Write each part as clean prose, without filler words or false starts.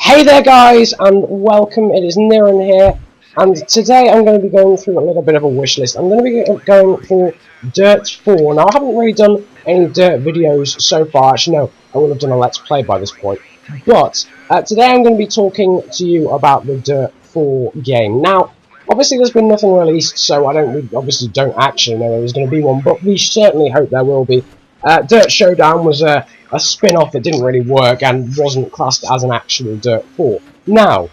Hey there guys, and welcome. It is Niran here, and today I'm going to be going through a little bit of a wish list. I'm going to be going for Dirt 4. Now, I haven't really done any Dirt videos so far. Actually, no, I would have done a Let's Play by this point. But today I'm going to be talking to you about the Dirt 4 game. Now, obviously there's been nothing released, so we obviously don't actually know there's going to be one, but we certainly hope there will be. Dirt Showdown was a spin-off that didn't really work and wasn't classed as an actual Dirt 4. Now,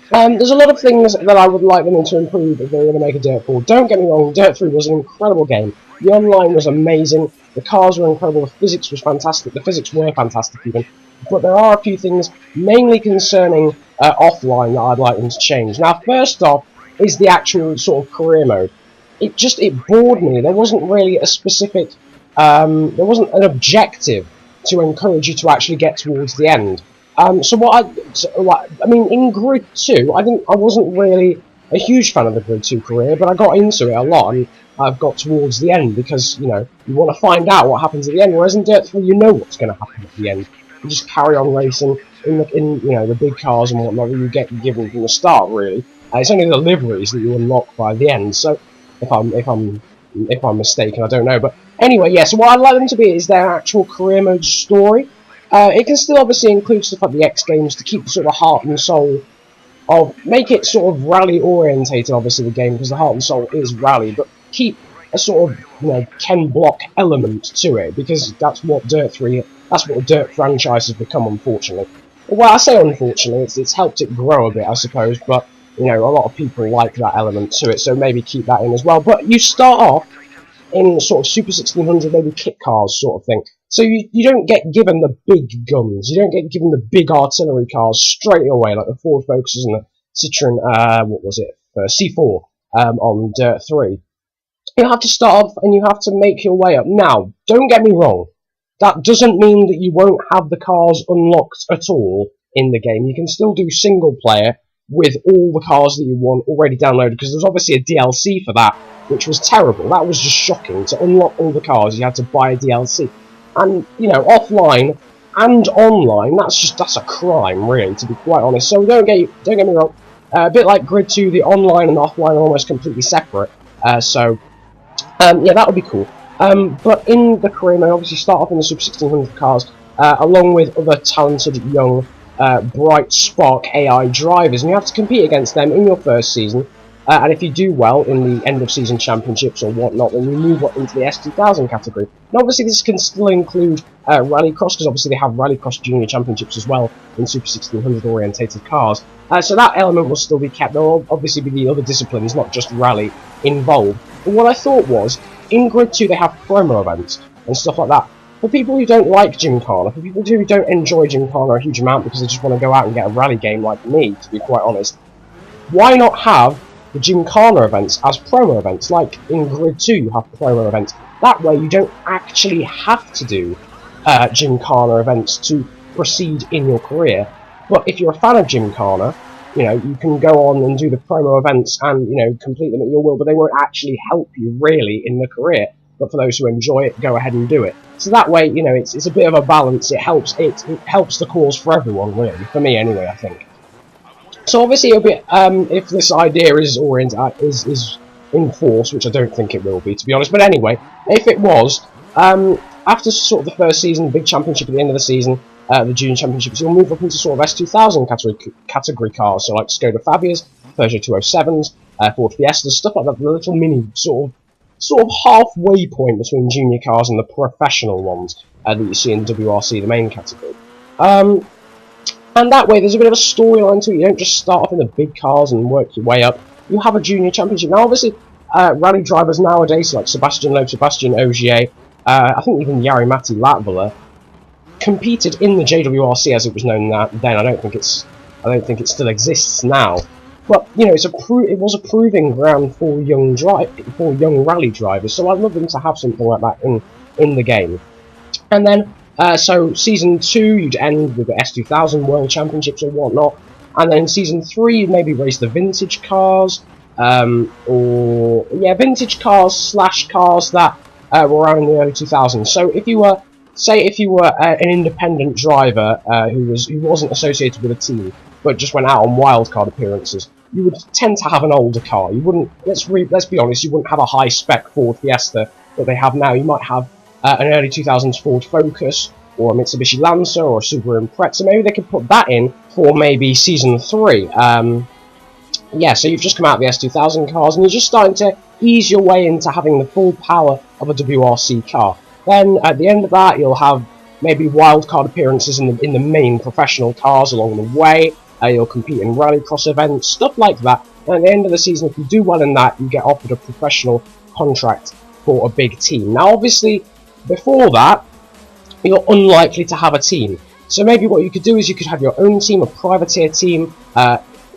there's a lot of things that I would like them to improve if they were going to make a Dirt 4. Don't get me wrong, Dirt 3 was an incredible game. The online was amazing, the cars were incredible, the physics was fantastic, the physics were fantastic even. But there are a few things, mainly concerning offline, that I'd like them to change. Now, first off, is the actual sort of career mode. It bored me. There wasn't really a specific, there wasn't an objective to encourage you to actually get towards the end. I mean, in Grid 2, I wasn't really a huge fan of the Grid 2 career, but I got into it a lot, and I've got towards the end, because, you know, you want to find out what happens at the end, whereas in Dirt 3, you know what's going to happen at the end. You just carry on racing in you know, the big cars and whatnot that you get given from the start, really. It's only the liveries that you unlock by the end, so if I'm mistaken, I don't know, but anyway, yeah, so what I'd like them to be is their actual career mode story. It can still obviously include stuff like the X Games to keep the sort of heart and soul of, make it sort of rally orientated, obviously, the game, because the heart and soul is rally, but keep a sort of, you know, Ken Block element to it, because that's what Dirt 3, that's what the Dirt franchise has become, unfortunately. Well, I say unfortunately, it's helped it grow a bit, I suppose, but, you know, a lot of people like that element to it, so maybe keep that in as well. But you start off in sort of Super 1600, maybe kit cars sort of thing. So you don't get given the big guns, you don't get given the big artillery cars straight away, like the Ford Focuses and the Citroen, C4 on Dirt 3. You have to start off and you have to make your way up. Now, don't get me wrong, that doesn't mean that you won't have the cars unlocked at all in the game. You can still do single player with all the cars that you want already downloaded, because there's obviously a DLC for that, which was terrible. That was just shocking. To unlock all the cars, you had to buy a DLC. And, you know, offline and online, that's a crime, really, to be quite honest. So don't get me wrong, a bit like Grid 2, the online and offline are almost completely separate. Yeah, that would be cool. But in the career mode, obviously start off in the Super 1600 cars, along with other talented young, bright spark AI drivers, and you have to compete against them in your first season. And if you do well in the end of season championships or whatnot, then you move up into the S2000 category. And obviously this can still include Rallycross, because obviously they have Rallycross Junior Championships as well in Super 1600 orientated cars. So that element will still be kept. There will obviously be the other disciplines, not just Rally, involved. But what I thought was, in Grid 2 they have promo events and stuff like that. For people who don't like Gymkhana, for people who don't enjoy Gymkhana a huge amount because they just want to go out and get a rally game like me, to be quite honest, why not have the Gymkhana events as promo events? Like in Grid 2 you have promo events. That way you don't actually have to do Gymkhana events to proceed in your career. But if you're a fan of Gymkhana, you know, you can go on and do the promo events and, you know, complete them at your will, but they won't actually help you really in the career. But for those who enjoy it, go ahead and do it. So that way, you know, it's a bit of a balance. It helps the cause for everyone, really. For me, anyway, I think. So obviously, it'll be if this idea is enforced, which I don't think it will be, to be honest. But anyway, if it was, after sort of the first season, big championship at the end of the season, the junior championships, you'll move up into sort of S2000 category cars, so like Skoda Fabias, Peugeot 207s, Ford Fiestas, stuff like that. The little mini sort of halfway point between junior cars and the professional ones that you see in WRC, the main category. And that way, there's a bit of a storyline to it. You don't just start off in the big cars and work your way up. You have a junior championship. Now, obviously, rally drivers nowadays, like Sebastian Loeb, Sebastian Ogier, I think even Jari-Matti Latvala, competed in the JWRC as it was known then. I don't think it still exists now. But you know, it was a proving ground for young rally drivers. So I'd love them to have something like that in the game. And then, so Season 2, you'd end with the S2000 World Championships or whatnot. And then in Season 3, you'd maybe race the vintage cars, vintage cars / cars that were around in the early 2000s. So if you were say if you were an independent driver who wasn't associated with a team, but just went out on wildcard appearances, you would tend to have an older car. You wouldn't, let's be honest, you wouldn't have a high-spec Ford Fiesta that they have now. You might have an early 2000s Ford Focus, or a Mitsubishi Lancer, or a Subaru Impreza. Maybe they could put that in for maybe Season 3. Yeah, so you've just come out of the S2000 cars, and you're just starting to ease your way into having the full power of a WRC car. Then, at the end of that, you'll have maybe wildcard appearances in the main professional cars along the way. You'll compete in rallycross events, stuff like that. And at the end of the season, if you do well in that, you get offered a professional contract for a big team. Now, obviously, before that, you're unlikely to have a team. So maybe what you could do is you could have your own team, a privateer team,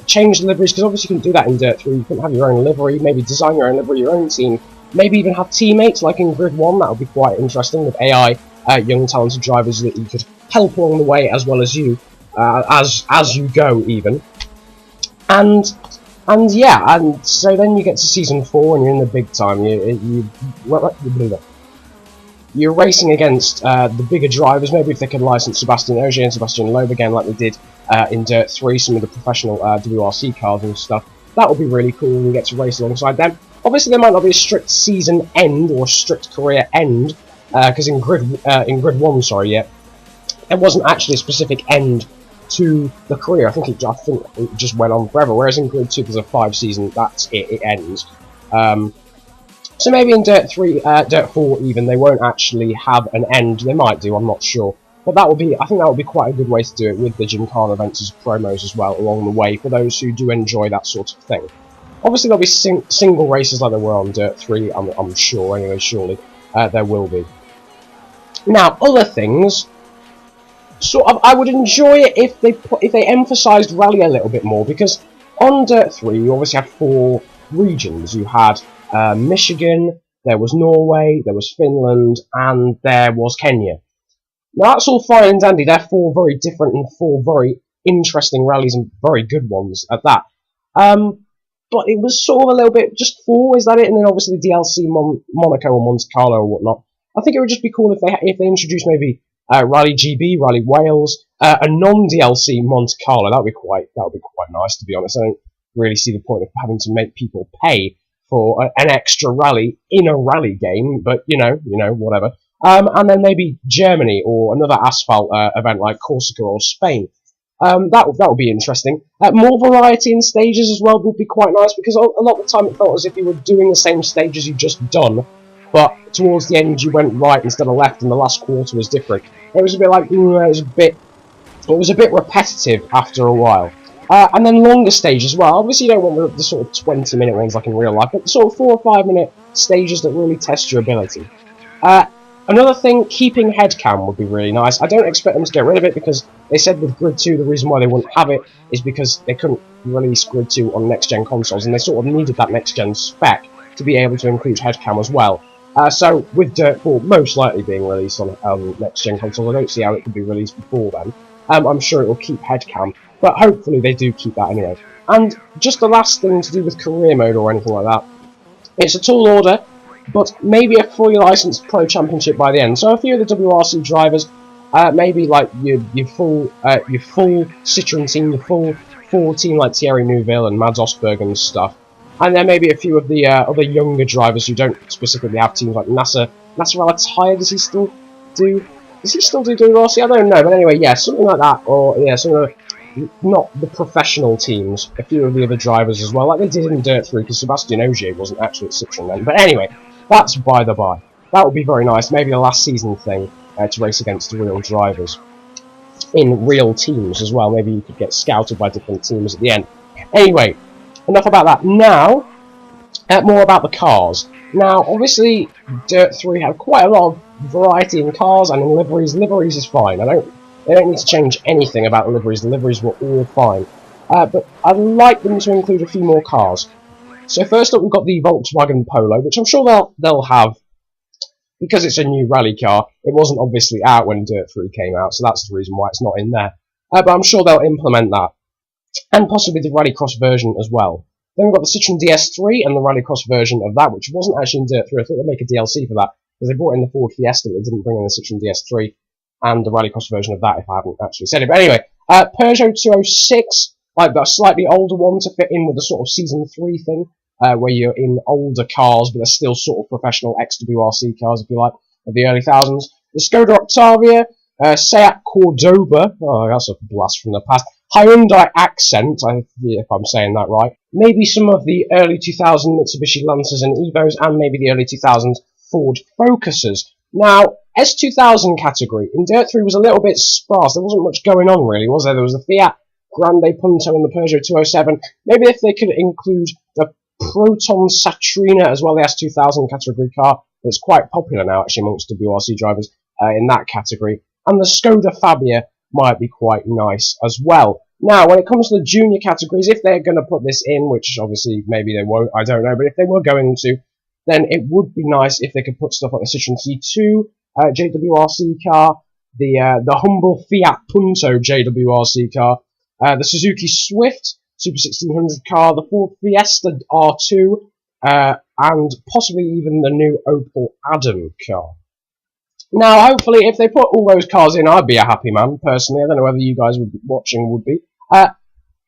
change the liveries, because obviously you couldn't do that in Dirt 3. You couldn't have your own livery, maybe design your own livery, your own team. Maybe even have teammates like in Grid 1. That would be quite interesting with AI, young talented drivers that you could help along the way as well as you, as you go even. And yeah, and so then you get to Season 4 and you're in the big time. You're racing against the bigger drivers, maybe if they could license Sebastian Ogier and Sebastian Loeb again like they did in Dirt 3, some of the professional WRC cars and stuff. That would be really cool, and you get to race alongside them. Obviously, there might not be a strict season end or a strict career end, because in Grid 1, sorry, yeah, there wasn't actually a specific end to the career. I think it just went on forever. Whereas in Grid 2, there's a 5-season. That's it. It ends. So maybe in Dirt 4 even, they won't actually have an end. They might do. I'm not sure. But that would be, I think that would be quite a good way to do it with the Gymkhana events as promos as well along the way for those who do enjoy that sort of thing. Obviously there'll be single races like there were on Dirt 3, I'm sure, anyway, surely. There will be. Now, other things, sort of, I would enjoy it if they emphasised rally a little bit more, because on Dirt 3 you obviously had 4 regions. You had Michigan, there was Norway, there was Finland, and there was Kenya. Now that's all fine and dandy. They're 4 very different and 4 very interesting rallies and very good ones at that. But it was sort of a little bit just 4, is that it? And then obviously the DLC Monaco or Monte Carlo or whatnot. I think it would just be cool if they introduced maybe Rally GB, Rally Wales, a non-DLC Monte Carlo. That would be quite nice, to be honest. I don't really see the point of having to make people pay for an extra rally in a rally game, but you know, whatever. And then maybe Germany or another asphalt event like Corsica or Spain. That would be interesting. More variety in stages as well would be quite nice, because a lot of the time it felt as if you were doing the same stages you'd just done, but towards the end you went right instead of left, and the last quarter was different. It was a bit like, it was a bit repetitive after a while. And then longer stages as well. Obviously you don't want the sort of 20-minute ones like in real life, but the sort of 4 or 5 minute stages that really test your ability. Another thing, keeping headcam would be really nice. I don't expect them to get rid of it, because they said with Grid 2 the reason why they wouldn't have it is because they couldn't release Grid 2 on next-gen consoles, and they sort of needed that next-gen spec to be able to include headcam as well. So with Dirt 4 most likely being released on next-gen consoles, I don't see how it could be released before then. I'm sure it will keep headcam, but hopefully they do keep that anyway. And just the last thing to do with career mode or anything like that, it's a tall order, but maybe a fully licensed pro championship by the end. So a few of the WRC drivers, maybe like your full Citroen team, your full Ford team like Thierry Neuville and Mads Osberg and stuff, and then maybe a few of the other younger drivers who don't specifically have teams like Nasser Al-Attiyah. Does he still do WRC? I don't know, but anyway, yeah, something like that, or yeah, some of the, not the professional teams, a few of the other drivers as well, like they did in Dirt 3, because Sebastian Ogier wasn't actually at Citroen then. But anyway, that's by the by. That would be very nice. Maybe a last season thing to race against real drivers in real teams as well. Maybe you could get scouted by different teams at the end. Anyway, enough about that. Now, more about the cars. Now, obviously, Dirt 3 had quite a lot of variety in cars and in liveries. Liveries is fine. They don't need to change anything about the liveries. The liveries were all fine. But I'd like them to include a few more cars. So first up, we've got the Volkswagen Polo, which I'm sure they'll have, because it's a new rally car. It wasn't obviously out when Dirt 3 came out, so that's the reason why it's not in there. But I'm sure they'll implement that, and possibly the rallycross version as well. Then we've got the Citroen DS3 and the rallycross version of that, which wasn't actually in Dirt 3. I thought they'd make a DLC for that. because they brought in the Ford Fiesta, but they didn't bring in the Citroen DS3 and the rallycross version of that, if I haven't actually said it. But anyway, Peugeot 206, like that slightly older one to fit in with the sort of Season 3 thing, where you're in older cars, but they're still sort of professional XWRC cars, if you like, of the early thousands. The Skoda Octavia, Seat Cordoba, oh, that's a blast from the past. Hyundai Accent, if I'm saying that right. Maybe some of the early 2000 Mitsubishi Lancers and Evos, and maybe the early 2000s Ford Focuses. Now, S2000 category in Dirt 3 was a little bit sparse. There wasn't much going on, really, was there? There was the Fiat Grande Punto and the Peugeot 207. Maybe if they could include the Proton Satrina as well, the S2000 category car that's quite popular now, actually, amongst WRC drivers in that category. And the Skoda Fabia might be quite nice as well. Now, when it comes to the junior categories, if they're going to put this in, which obviously maybe they won't, I don't know, but if they were going to, then it would be nice if they could put stuff like the Citroen C2 JWRC car, the humble Fiat Punto JWRC car, the Suzuki Swift Super 1600 car, the Ford Fiesta R2, and possibly even the new Opel Adam car. Now, hopefully, if they put all those cars in, I'd be a happy man, personally. I don't know whether you guys watching would be.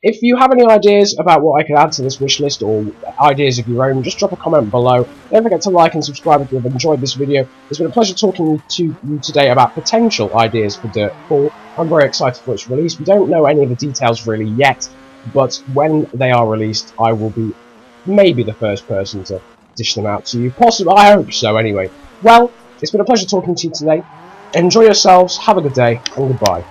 If you have any ideas about what I could add to this wish list, or ideas of your own, just drop a comment below. Don't forget to like and subscribe if you've enjoyed this video. It's been a pleasure talking to you today about potential ideas for Dirt 4. I'm very excited for its release. We don't know any of the details really yet, but when they are released, I will be maybe the first person to dish them out to you. Possibly, I hope so anyway. Well, it's been a pleasure talking to you today. Enjoy yourselves, have a good day, and goodbye.